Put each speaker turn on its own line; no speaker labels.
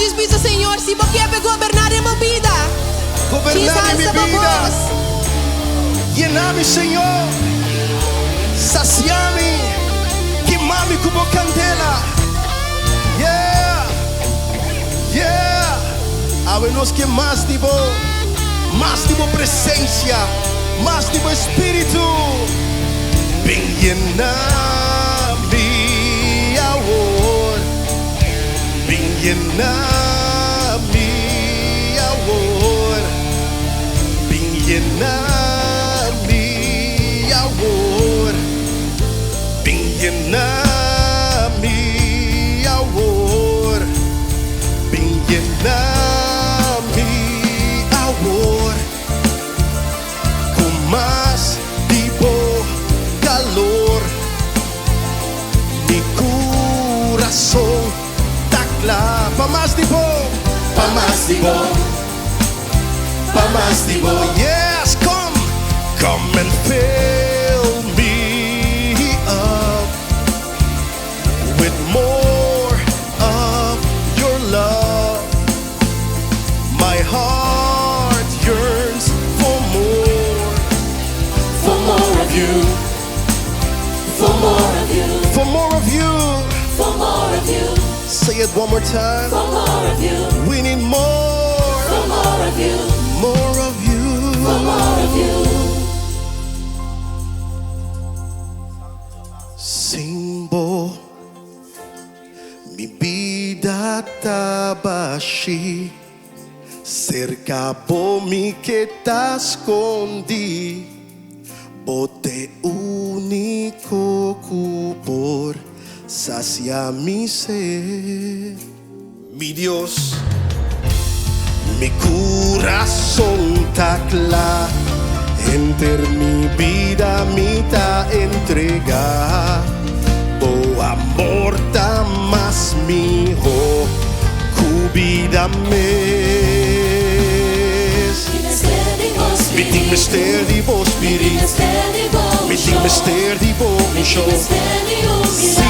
diz para o Senhor, se você quer governar em minha vida,
Governar em minha vida. Yena Mi, Senhor. Sacia-me. Queimar-me como candela. Yeah. Yeah. Hábenos que más tipo presencia, más tipo espíritu. Ven Yena Mi Awor. Ven Yena Mi Awor. Ven Yena Mi Awor. Ven Yena Mi Awor. Ven Yena Mi Awor. Com mais tipo calor. Mi coração tá claro. Pa mais tipo. Pa mais tipo. Pa mais tipo. Yes, come and fill me up with more of your love. My heart yearns for more of you,
For more of you,
for more of you.
for more of you,
Say it one more time.
for more of you,
We need more,
for more of you,
more of you.
for more of you.
Simbo, mi bida ta bashí. Serka Bo mi que ta skondí. Bote único por sasia mi ser. Mi Dios, mi corazón ta claro. Henter mi vida mi ta entregá. Bo amor ta más mihó, vida mes.
Mit
Mester di Bo Spiritu.
mester, die Bo
Mit dem Mester di Bo
Spiritu,
Mihó.
mester, die